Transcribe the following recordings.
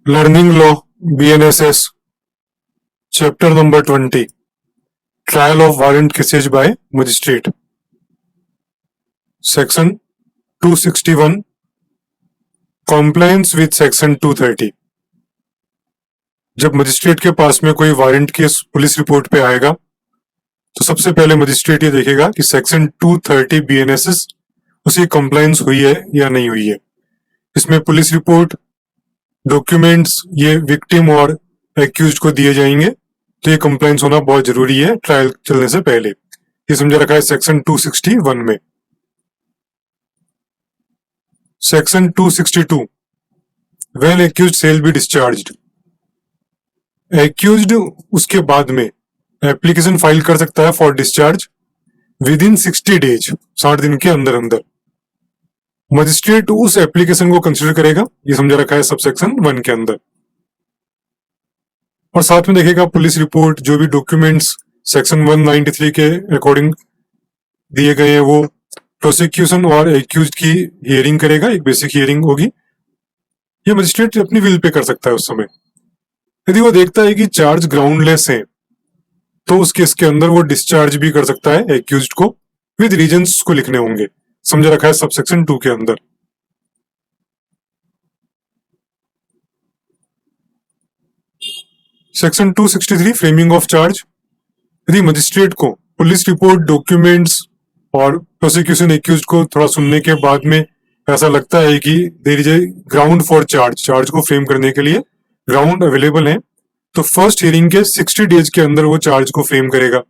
Learning Law BNSS Chapter number 20 Trial of Warrant Cases by Magistrate Section 261 Compliance with Section 230 जब magistrate के पास में कोई warrant case police report पे आएगा तो सबसे पहले मजिस्ट्रेट ये देखेगा कि सेक्शन 230 BNSS उसी कंप्लायंस हुई है या नहीं हुई है। इसमें पुलिस रिपोर्ट, डॉक्यूमेंट्स ये विक्टिम और एक्यूज्ड को दिए जाएंगे, तो ये कंप्लायंस होना बहुत जरूरी है ट्रायल चलने से पहले। ये समझा रखा है सेक्शन 261 में। Section 262 when accused shall be discharged. Accused उसके बाद में एप्लीकेशन फाइल कर सकता है for discharge with in 60 days, 60 दिन के अंदर अंदर। मजिस्ट्रेट उस एप्लीकेशन को कंसिडर करेगा, ये समझा रखा है सबसेक्शन 1 के अंदर। और साथ में देखेगा पुलिस रिपोर्ट, जो भी डॉक्यूमेंट्स सेक्शन 193 के अकॉर्डिंग दिए गए हैं वो। प्रोसिक्यूशन और एक्यूज्ड की हियरिंग करेगा, एक बेसिक हियरिंग होगी। ये मजिस्ट्रेट अपनी विल पे कर सकता है उस समय। यदि वो देखता है कि चार्ज ग्राउंडलेस है तो उस केस के अंदर वो डिस्चार्ज भी कर सकता है एक्यूज्ड को, विद रीजंस को लिखने होंगे, समझा रखा है सबसेक्शन 2 के अंदर। Section 263 framing of charge. यदि मजिस्ट्रेट को पुलिस रिपोर्ट, डॉक्यूमेंट्स और प्रोसिक्यूशन एक्यूज्ड को थोड़ा सुनने के बाद में ऐसा लगता है कि there is a ground for charge को फ्रेम करने के लिए ग्राउंड अवेलेबल है, तो फर्स्ट हियरिंग के 60 डेज के अंदर वो चार्ज को फ्रेम करेगा।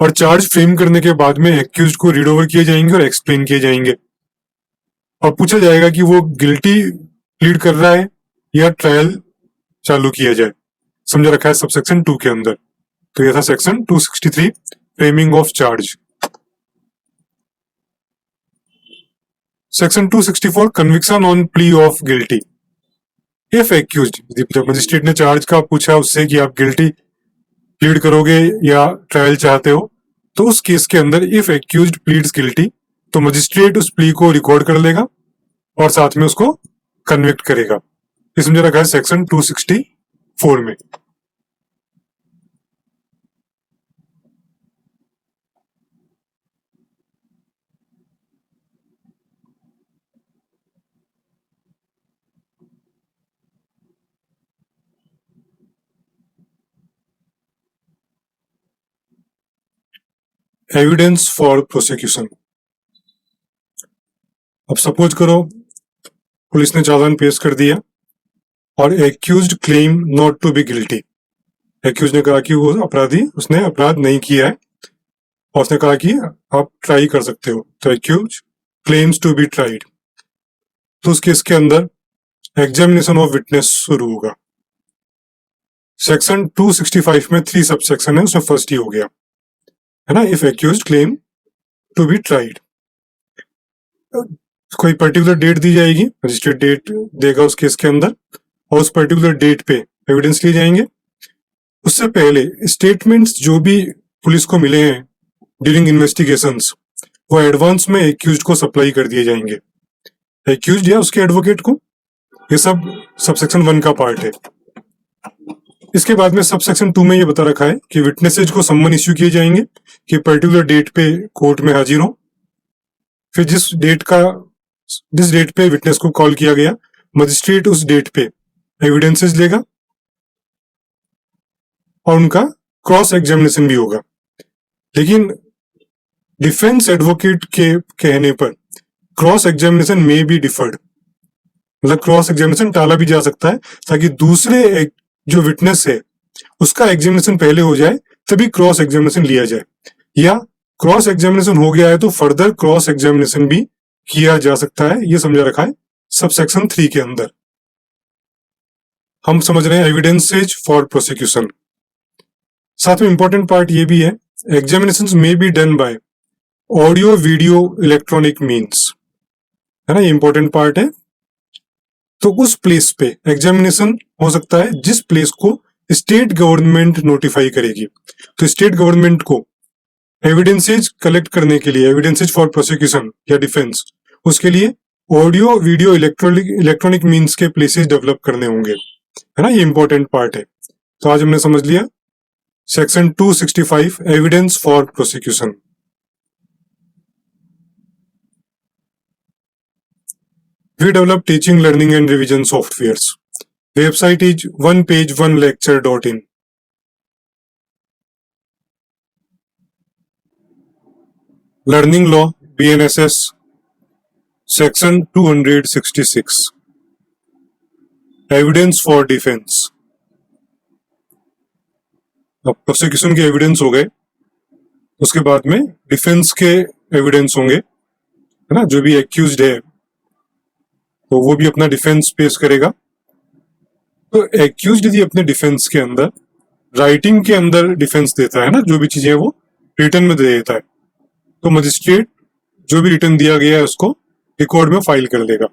और चार्ज फ्रेम करने के बाद में एक्यूज्ड को रीड ओवर किए जाएंगे और एक्सप्लेन किए जाएंगे, और पूछा जाएगा कि वो गिल्टी प्लीड कर रहा है या ट्रायल चालू किया जाए, समझा रखा है सबसेक्शन 2 के अंदर। तो यह था section 263 framing of charge. Section 264 conviction on plea of guilty. If accused, जब मजिस्ट्रेट ने चार्ज का पूछा उससे कि आप गिल्टी प्लीड करोगे या ट्रायल चाहते हो, तो उस केस के अंदर इफ एक्यूज्ड प्लीड्स गिल्टी तो मजिस्ट्रेट उस प्ली को रिकॉर्ड कर लेगा और साथ में उसको कन्विक्ट करेगा। ये समझा रखा है सेक्शन 264 में। Evidence for prosecution. अब सपोज करो पुलिस ने चालान पेश कर दिया और accused claim not to be guilty. Accused ने कहा कि वो अपराधी, उसने अपराध नहीं किया है, और उसने कहा कि आप ट्राई कर सकते हो, तो accused claims to be tried. तो उस केस के अंदर एग्जामिनेशन ऑफ विटनेस शुरू होगा। सेक्शन 265 में 3 सबसेक्शन है, उसमें फर्स्ट ही हो गया है ना, if accused claim to be tried. कोई पर्टिकुलर डेट दी जाएगी, मजिस्ट्रेट डेट देगा उस केस के अंदर, और उस पर्टिकुलर डेट पे एविडेंस लिए जाएंगे। उससे पहले स्टेटमेंट्स जो भी पुलिस को मिले हैं ड्यूरिंग इन्वेस्टिगेशंस, वो एडवांस में एक्यूज्ड को सप्लाई कर दिए जाएंगे, एक्यूज्ड या उसके एडवोकेट को। ये सब सबसेक्शन 1 का पार्ट है। इसके बाद में सबसेक्शन 2 में ये बता रखा है कि विटनेसेज को सम्मन इश्यू किए जाएंगे कि पर्टिकुलर डेट पे कोर्ट में हाजिर हो। फिर जिस डेट पे विटनेस को कॉल किया गया, मजिस्ट्रेट उस डेट पे एविडेंसेस लेगा और उनका क्रॉस एग्जामिनेशन भी होगा। लेकिन डिफेंस एडवोकेट के कहने पर क्रॉस एग्जामिनेशन में बी डिफर्ड, मतलब क्रॉस एग्जामिनेशन टाला भी जा सकता है ताकि दूसरे जो विटनेस है उसका एग्जामिनेशन पहले हो जाए, तभी क्रॉस एग्जामिनेशन लिया जाए, या क्रॉस एग्जामिनेशन हो गया है तो फर्दर क्रॉस एग्जामिनेशन भी किया जा सकता है। ये समझा रखा है सबसेक्शन 3 के अंदर। हम समझ रहे हैं एविडेंसेज फॉर प्रोसिक्यूशन। साथ में इंपॉर्टेंट पार्ट ये भी है, एग्जामिनेशंस में be done by audio, video, electronic means, है ना, ये इंपॉर्टेंट पार्ट है। तो उस प्लेस पे एग्जामिनेशन हो सकता है जिस प्लेस को स्टेट गवर्नमेंट नोटिफाई करेगी। तो स्टेट गवर्नमेंट को एविडेंसेज कलेक्ट करने के लिए, एविडेंसेज फॉर प्रोसिक्यूशन या डिफेंस, उसके लिए ऑडियो वीडियो इलेक्ट्रॉनिक मीन्स के प्लेसेस डेवलप करने होंगे, है ना, ये इंपॉर्टेंट पार्ट है। तो आज हमने समझ लिया section 265 evidence for prosecution. We develop teaching, learning and revision softwares. The website is onepage1lecture.in. Learning Law, BNSS, Section 266. Evidence for Defense. अब प्रोसिक्यूशन के एविडेंस हो गए, उसके बाद में डिफेंस के एविडेंस होंगे, है ना। जो भी एक्यूज्ड है तो वो भी अपना डिफेंस पेश करेगा। तो एक्यूज्ड यदि अपने डिफेंस के अंदर राइटिंग के अंदर डिफेंस देता है ना, जो भी चीजें वो रिटर्न में दे देता है, तो मजिस्ट्रेट जो भी रिटर्न दिया गया है उसको रिकॉर्ड में फाइल कर लेगा।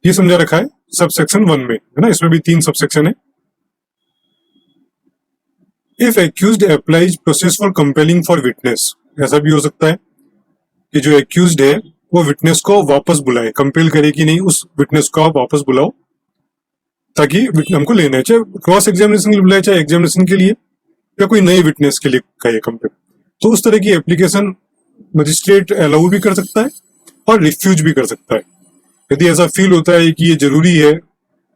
ये समझा रखा है सब सेक्शन 1 में, है ना। इसमें भी 3 सब सेक्शन है। If accused applies process for compelling for witness, ऐसा भी हो सकता है कि जो एक्यूज्ड है वो विटनेस को वापस बुलाए, कंपेल करे कि नहीं उस विटनेस को आप वापस बुलाओ ताकि हमको लेना है, चाहे क्रॉस एग्जामिनेशन के लिए बुलाए, चाहे एग्जामिनेशन के लिए या कोई नए विटनेस के लिए कहे कंपेल। तो उस तरह की एप्लीकेशन मजिस्ट्रेट अलाउ भी कर सकता है और रिफ्यूज भी कर सकता है। यदि ऐसा फील होता है कि ये जरूरी है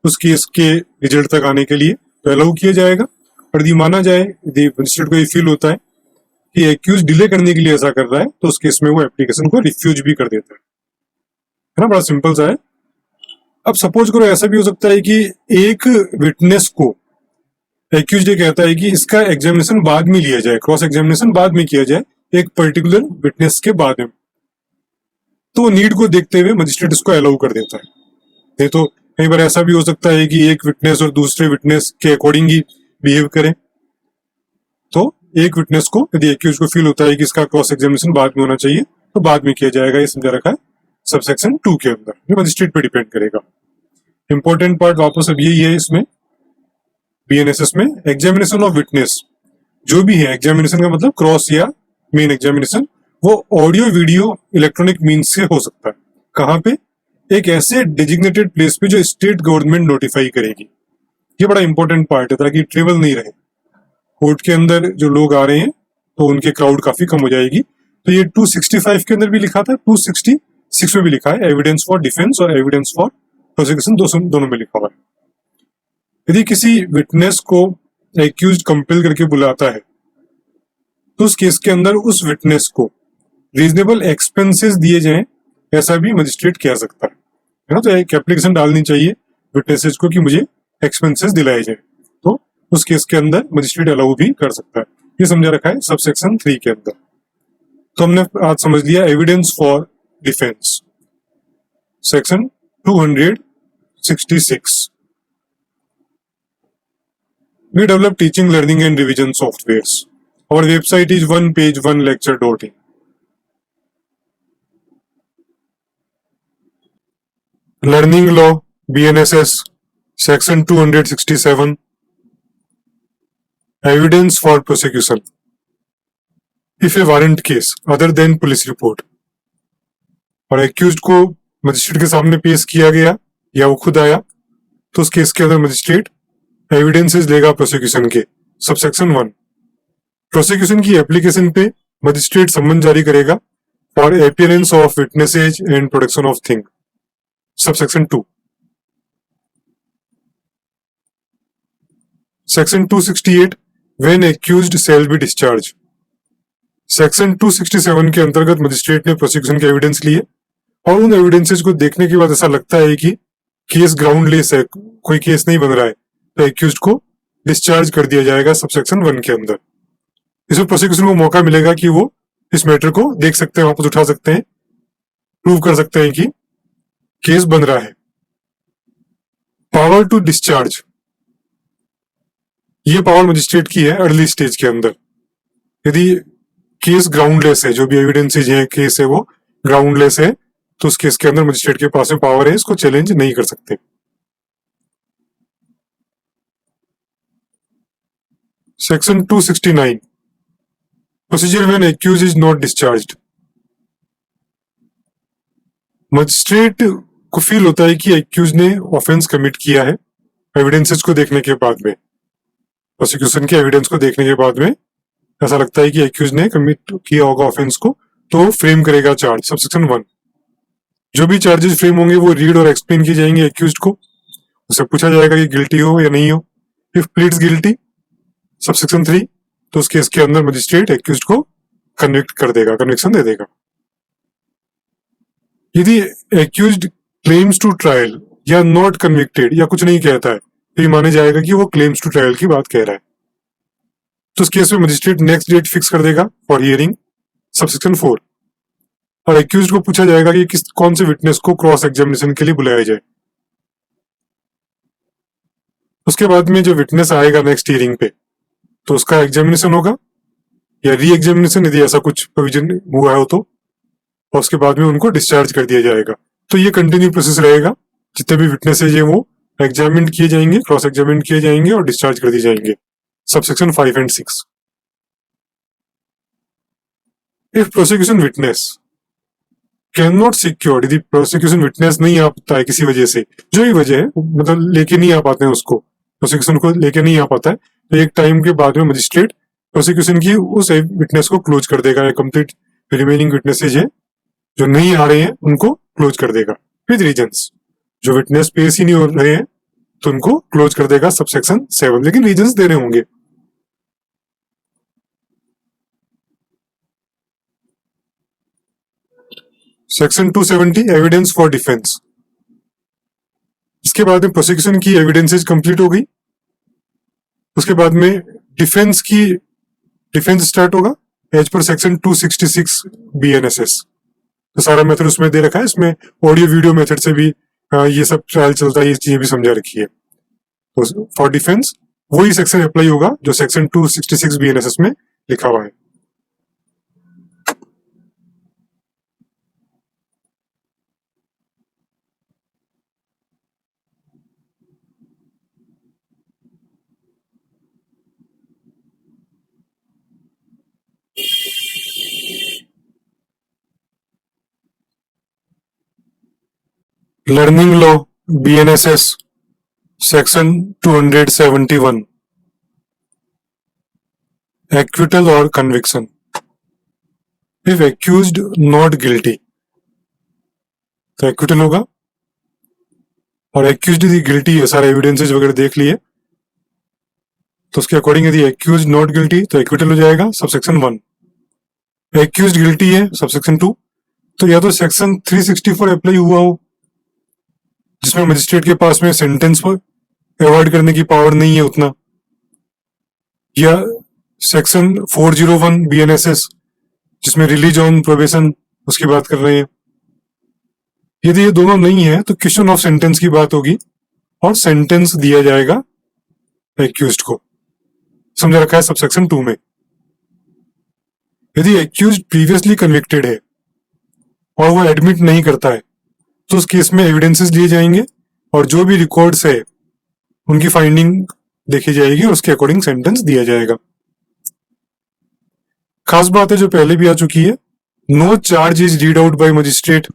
उस केस के रिजल्ट तक आने के लिए तो अलाउ किया जाएगा, और यदि माना जाए, यदि मजिस्ट्रेट को ये फील होता है कि एक्यूज डिले करने के लिए ऐसा कर रहा है तो उस केस में वो एप्लीकेशन को रिफ्यूज भी कर देता है ना। बड़ा सिंपल सा है। अब सपोज करो ऐसा भी हो सकता है कि एक विटनेस को एक्यूज कहता है कि इसका एग्जामिनेशन बाद में लिया जाए, क्रॉस एग्जामिनेशन बाद में किया जाए एक पर्टिकुलर विटनेस के बाद में, तो नीड को देखते हुए मजिस्ट्रेट इसको अलाउ कर देता है। नहीं तो कई बार ऐसा भी हो सकता है कि एक विटनेस और दूसरे विटनेस के अकॉर्डिंग ही बिहेव करें, तो एक विटनेस को यदि एक्यूज को फील होता है कि इसका क्रॉस एग्जामिनेशन बाद में होना चाहिए तो बाद में किया जाएगा। ये समझा रखा है सबसेक्शन 2 के अंदर। ये मजिस्ट्रेट पे डिपेंड करेगा। इंपॉर्टेंट पार्ट वापस अब यही है इसमें बीएनएसएस में, एग्जामिनेशन ऑफ विटनेस जो भी है, एग्जामिनेशन का मतलब क्रॉस या मेन एग्जामिनेशन, वो ऑडियो वीडियो इलेक्ट्रॉनिक मीन्स से हो सकता है। कहाँ पे? एक ऐसे डेजिग्नेटेड प्लेस पे जो स्टेट गवर्नमेंट नोटिफाई करेगी। ये बड़ा इंपॉर्टेंट पार्ट है ताकि ट्रेवल नहीं रहे। कोर्ट के अंदर जो लोग आ रहे हैं तो उनके क्राउड काफी कम हो जाएगी। तो ये 265 के अंदर भी लिखा था, 266 में भी लिखा है, एविडेंस फॉर डिफेंस और एविडेंस फॉर प्रोसिक्यूशन दोनों में लिखा हुआ है। यदि किसी विटनेस को एक्यूज कंपेल करके बुलाता है तो उस केस के अंदर उस विटनेस को रीजनेबल एक्सपेंसेस दिए जाएं, ऐसा भी मजिस्ट्रेट कह सकता है ना। तो एक एप्लीकेशन डालनी चाहिए विटनेसेस को कि मुझे एक्सपेंसेस दिलाए जाए, तो उस केस के अंदर मजिस्ट्रेट अलाउ भी कर सकता है। ये समझा रखा है सब सेक्शन 3 के अंदर। तो हमने आज समझ लिया evidence for defence, section 266। We develop teaching, learning and revision softwares. Our website is onepage1lecture.in. Learning Law, BNSS, Section 267. Evidence for prosecution. If a warrant case other than police report और accused को magistrate के सामने पेश किया गया या वो खुद आया तो उस केस के अंदर मजिस्ट्रेट एविडेंसेस लेगा प्रोसिक्यूशन के। सबसेक्शन 1, प्रोसिक्यूशन की एप्लीकेशन पे मजिस्ट्रेट सम्मन जारी करेगा for appearance of witnesses and production of thing. Subsection 2, section 268 when accused shall be discharge. Section 267 के अंतर्गत मजिस्ट्रेट ने प्रोसिक्यूशन के एविडेंस लिए और उन एविडेंसेस को देखने के बाद ऐसा लगता है कि केस ग्राउंडलेस है, कोई केस नहीं बन रहा है, तो एक्यूज्ड को डिस्चार्ज कर दिया जाएगा सबसेक्शन 1 के अंदर। इसमें प्रोसिक्यूशन को मौका मिलेगा कि वो इस मैटर को देख सकते हैं, वापस उठा सकते हैं, प्रूव कर सकते हैं कि केस बन रहा है। पावर टू डिस्चार्ज, ये पावर मजिस्ट्रेट की है अर्ली स्टेज के अंदर। यदि केस ग्राउंडलेस है, जो भी एविडेंसेज है केस है वो ग्राउंडलेस है, तो उस केस के अंदर मजिस्ट्रेट के पास में पावर है, इसको चैलेंज नहीं कर सकते। Section 269, procedure when accuse is not discharged. Magistrate को फील होता है कि एक्यूज ने ऑफेंस कमिट किया है, एविडेंसेस को देखने के बाद में, प्रोसिक्यूशन के एविडेंस को देखने के बाद में ऐसा लगता है कि एक्यूज ने कमिट किया होगा ऑफेंस को, तो फ्रेम करेगा चार्ज। सबसेक्शन 1, जो भी चार्जेस फ्रेम होंगे वो रीड और एक्सप्लेन किए जाएंगे एक्यूज को, उससे पूछा जाएगा कि गिल्टी हो या नहीं हो। इफ प्लीड्स गिल्टी, सबसेक्शन 3, तो उस केस के अंदर मजिस्ट्रेट एक्यूज को कन्विक्ट कर देगा, कन्विक्शन दे देगा। यदि एक्यूज्ड क्लेम्स टू ट्रायल या नॉट कन्विक्टेड या कुछ नहीं कहता है, तो ये माने जाएगा कि वो क्लेम्स टू ट्रायल की बात कह रहा है। तो उस केस में मजिस्ट्रेट नेक्स्ट डेट फिक्स कर देगा फॉर हियरिंग, सबसेक्शन 4, और एक्यूज्ड को पूछा जाएगा कि कौन से विटनेस को क्रॉस एग्जामिनेशन के लिए बुलाया जाए। उसके बाद में जो विटनेस आएगा नेक्स्ट हियरिंग पे, तो उसका एग्जामिनेशन होगा या री एग्जामिनेशन, यदि ऐसा कुछ प्रोविजन हुआ है तो, और उसके बाद में उनको डिस्चार्ज कर दिया जाएगा। तो ये कंटिन्यू प्रोसेस रहेगा, जितने भी विटनेसेज है वो एग्जामिन किए जाएंगे, क्रॉस एग्जामिन किए जाएंगे और डिस्चार्ज कर दिए जाएंगे। Subsection 5 and 6। If prosecution witness can not secure, यदि प्रोसिक्यूशन विटनेस नहीं आ पाता है किसी वजह से, जो ही वजह है, मतलब लेके नहीं आ पाते हैं उसको, प्रोसिक्यूशन को लेके नहीं आ पाता है, तो एक टाइम के बाद में मजिस्ट्रेट प्रोसिक्यूशन की उस विटनेस को क्लोज कर देगा, कंप्लीट रिमेनिंग विटनेसेज है जो नहीं आ रहे हैं उनको क्लोज कर देगा विद रीजंस। जो विटनेस पेश ही नहीं हो रहे हैं तो उनको क्लोज कर देगा, सबसेक्शन 7, लेकिन रीजंस देने होंगे। Section 270, evidence for defence. इसके बाद में प्रोसिक्यूशन की एविडेंसेज कंप्लीट हो गई, उसके बाद में डिफेंस स्टार्ट होगा एज पर सेक्शन 266 BNSS। तो सारा मेथड उसमें दे रखा है, इसमें ऑडियो वीडियो मेथड से भी ये सब ट्रायल चलता है, ये चीजें भी समझा रखी है। तो फॉर डिफेंस वही सेक्शन अप्लाई होगा जो सेक्शन 266 BNSS में लिखा हुआ है। Learning law BNSS section 271, acquittal और conviction. If accused not guilty, तो एक्विटल होगा, और एक्यूज्ड यदि गिल्टी है, सारे एविडेंसेस वगैरह देख लिए, तो उसके अकॉर्डिंग यदि एक्यूज्ड नॉट गिल्टी तो एक्विटल हो जाएगा, सबसेक्शन 1। एक्यूज्ड गिल्टी है, सबसेक्शन 2, तो या तो सेक्शन 364 अप्लाई हुआ हो, जिसमें मजिस्ट्रेट के पास में सेंटेंस पर अवॉइड करने की पावर नहीं है उतना, या सेक्शन 401 BNSS जिसमें रिलीज ऑन प्रोबेशन उसकी बात कर रहे हैं। यदि ये दोनों नहीं है तो क्वेश्चन ऑफ सेंटेंस की बात होगी और सेंटेंस दिया जाएगा एक्यूज्ड को, समझा रखा है सबसेक्शन 2 में। यदि एक्यूज्ड प्रीवियसली कन्विक्टेड है और वो एडमिट नहीं करता है, तो उस केस में एविडेंसेस लिए जाएंगे और जो भी रिकॉर्ड्स है उनकी फाइंडिंग देखी जाएगी और उसके अकॉर्डिंग सेंटेंस दिया जाएगा। खास बात है जो पहले भी आ चुकी है, no charge is read out by magistrate,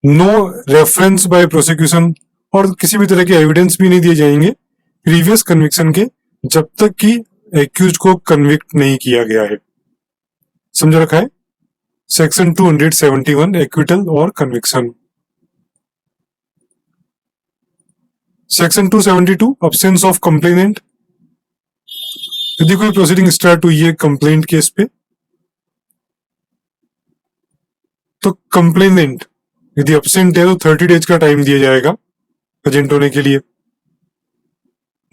no reference by prosecution, और किसी भी तरह के एविडेंस भी नहीं दिए जाएंगे प्रीवियस कन्विक्शन के, जब तक कि एक्यूज्ड को कन्विक्ट नहीं किया गया है। समझ रखा है सेक्शन 271, एक्विटल और conviction. Section 272, absence of complainant. यदि कोई प्रोसीडिंग स्टार्ट हुई है कंप्लेंट केस पे, तो कंप्लेनेंट यदि अब्सेंट है तो 30 डेज का टाइम दिया जाएगा प्रेजेंट होने के लिए।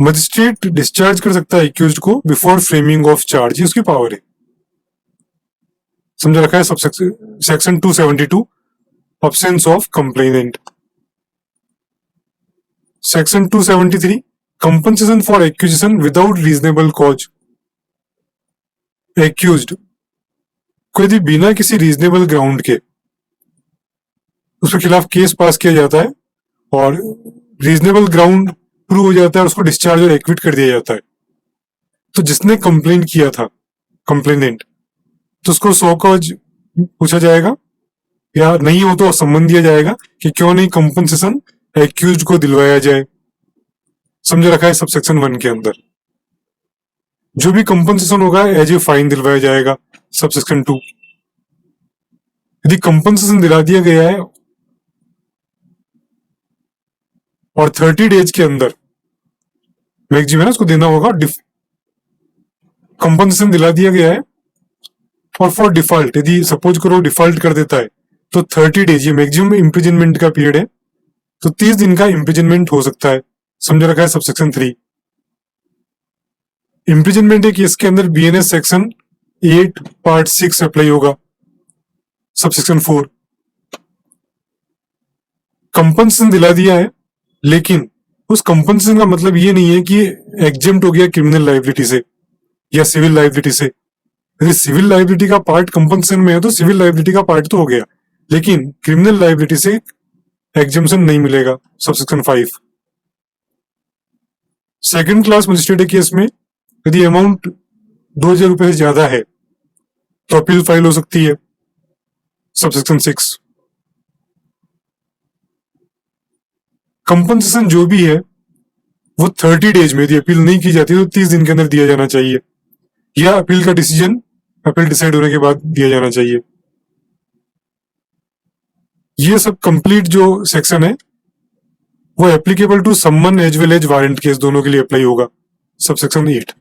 मजिस्ट्रेट डिस्चार्ज कर सकता है एक्यूज्ड को बिफोर फ्रेमिंग ऑफ चार्ज, उसकी पावर है। समझा रखा है section 272, absence of complainant. Section 273, compensation for accusation without reasonable cause. Accused को यदि बिना किसी रीजनेबल ग्राउंड के उसके खिलाफ केस पास किया जाता है और रीजनेबल ग्राउंड प्रूव हो जाता है, उसको डिस्चार्ज और एक्विट कर दिया जाता है, तो जिसने कंप्लेंट किया था कंप्लेनेंट, तो उसको 100 कॉज पूछा जाएगा या नहीं हो तो सम्मन दिया जाएगा कि क्यों नहीं कंपनसेशन एक्यूज को दिलवाया जाए। समझ रखा है सबसेक्शन 1 के अंदर। जो भी कंपनसेशन होगा एज ए फाइन दिलवाया जाएगा सबसेक्शन 2। यदि कंपनसेशन दिला दिया गया है और 30 डेज के अंदर मैक्सिमम है ना उसको देना होगा। कंपनसेशन दिला दिया गया है और फॉर डिफॉल्ट यदि सपोज करो डिफॉल्ट कर देता है तो 30 डेज, ये मैक्सिमम इम्प्रिजनमेंट का पीरियड है, तो 30 दिन का इम्प्रिजनमेंट हो सकता है। समझ रखा है सबसेक्शन 3। इम्प्रिजनमेंट एक इसके अंदर बीएनएस सेक्शन 8 पार्ट 6 अप्लाई होगा। सबसेक्शन 4 कंपनसेशन दिला दिया है, लेकिन उस कंपनसेशन का मतलब ये नहीं है कि एग्जेम्प्ट हो गया क्रिमिनल लाइबिलिटी से या सिविल लाइबिलिटी से। यदि सिविल लाइबिलिटी का पार्ट कंपनसेशन में है तो सिविल लाइबिलिटी का पार्ट तो हो गया, लेकिन क्रिमिनल लाइबिलिटी से एग्जेम्पशन नहीं मिलेगा। Subsection 5 second class magistrate case में यदि अमाउंट 2000 रुपए से ज्यादा है तो अपील फाइल हो सकती है। सबसेक्शन 6 कंपनसेशन जो भी है वो 30 डेज में यदि अपील नहीं की जाती तो 30 दिन के अंदर दिया जाना चाहिए, या अपील का डिसीजन अपील डिसाइड होने के बाद दिया जाना चाहिए। ये सब कंप्लीट जो सेक्शन है वो applicable to summon as well as warrant case दोनों के लिए अप्लाई होगा। सबसेक्शन 8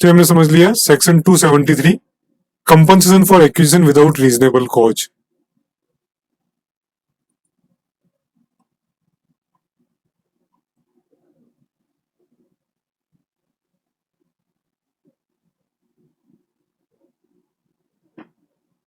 तो हमने समझ लिया section 273 compensation for acquisition without reasonable cause.